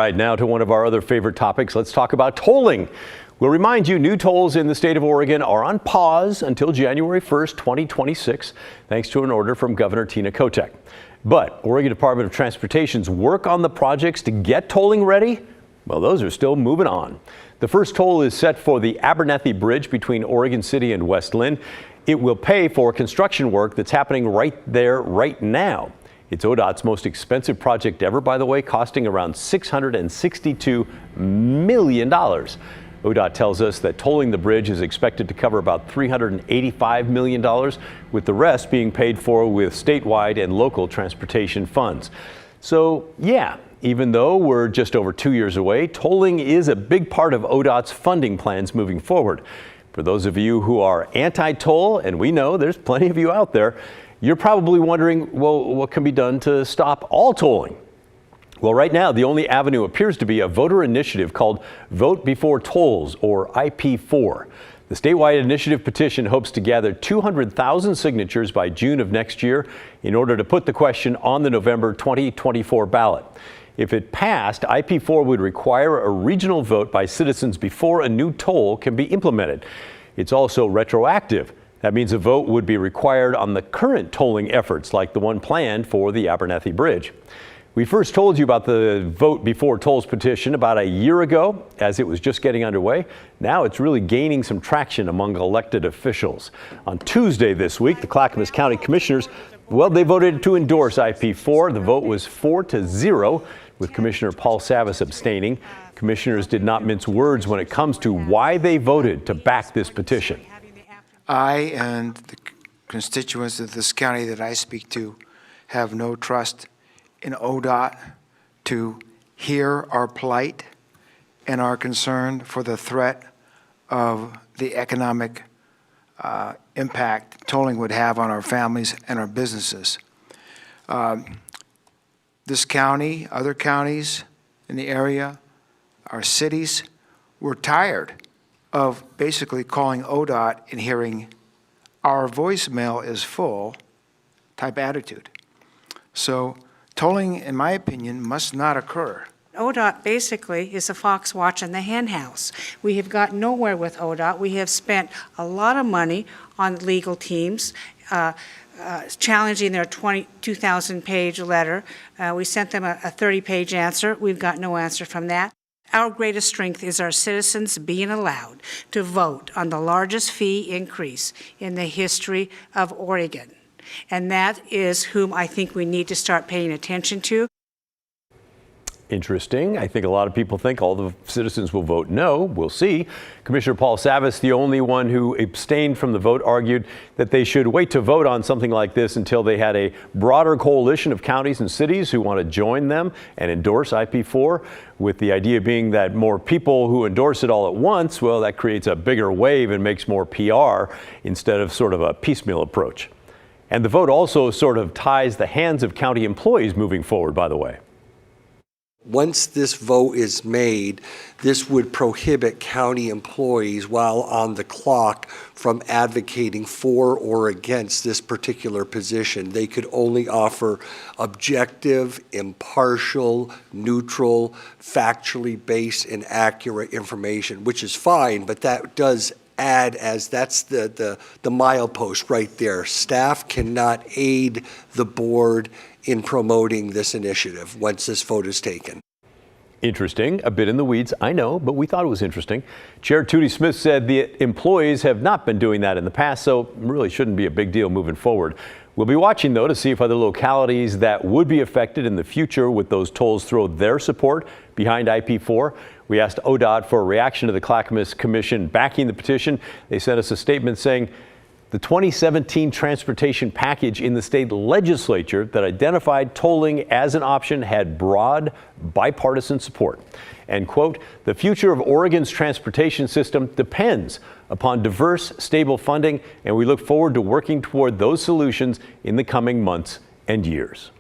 right, now to one of our other favorite topics. Let's talk about tolling. We'll remind you, new tolls in the state of Oregon are on pause until January 1st, 2026, thanks to an order from Governor Tina Kotek. But Oregon Department of Transportation's work on the projects to get tolling ready, well, those are still moving on. The first toll is set for the Abernethy Bridge between Oregon City and West Linn. It will pay for construction work that's happening right there, right now. It's ODOT's most expensive project ever, by the way, costing around $662 million. ODOT tells us that tolling the bridge is expected to cover about $385 million, with the rest being paid for with statewide and local transportation funds. So, yeah, even though we're just over 2 years away, tolling is a big part of ODOT's funding plans moving forward. For those of you who are anti-toll, and we know there's plenty of you out there, you're probably wondering, well, what can be done to stop all tolling? Well, right now, the only avenue appears to be a voter initiative called Vote Before Tolls, or IP4. The statewide initiative petition hopes to gather 200,000 signatures by June of next year in order to put the question on the November 2024 ballot. If it passed, IP4 would require a regional vote by citizens before a new toll can be implemented. It's also retroactive. That means a vote would be required on the current tolling efforts, like the one planned for the Abernethy Bridge. We first told you about the Vote Before Tolls petition about a year ago, as it was just getting underway. Now it's really gaining some traction among elected officials. On Tuesday this week, the Clackamas County Commissioners, well, they voted to endorse IP4. The vote was 4-0, with Commissioner Paul Savas abstaining. Commissioners did not mince words when it comes to why they voted to back this petition. I and the constituents of this county that I speak to have no trust in ODOT to hear our plight and our concern for the threat of the economic impact tolling would have on our families and our businesses. This county, other counties in the area, our cities, we're tired of basically calling ODOT and hearing our voicemail is full type attitude. So tolling, in my opinion, must not occur. ODOT basically is a fox watching the hen house. We have got nowhere with ODOT. We have spent a lot of money on legal teams, challenging their 22,000-page letter. We sent them a 30-page answer. We've got no answer from that. Our greatest strength is our citizens being allowed to vote on the largest fee increase in the history of Oregon. And that is whom I think we need to start paying attention to. Interesting. I think a lot of people think all the citizens will vote no. We'll see. Commissioner Paul Savas, the only one who abstained from the vote, argued that they should wait to vote on something like this until they had a broader coalition of counties and cities who want to join them and endorse IP4, with the idea being that more people who endorse it all at once, well, that creates a bigger wave and makes more PR instead of sort of a piecemeal approach. And the vote also sort of ties the hands of county employees moving forward, by the way. Once this vote is made, this would prohibit county employees while on the clock from advocating for or against this particular position. They could only offer objective, impartial, neutral, factually based and accurate information, which is fine, but that does add, as that's the milepost right there. Staff cannot aid the board in promoting this initiative once this vote is taken. Interesting, a bit in the weeds, I know, but we thought it was interesting. Chair Tootie Smith said the employees have not been doing that in the past, so it really shouldn't be a big deal moving forward. We'll be watching, though, to see if other localities that would be affected in the future with those tolls throw their support behind IP4. We asked ODOT for a reaction to the Clackamas Commission backing the petition. They sent us a statement saying the 2017 transportation package in the state legislature that identified tolling as an option had broad bipartisan support. And, quote, the future of Oregon's transportation system depends upon diverse, stable funding, and we look forward to working toward those solutions in the coming months and years.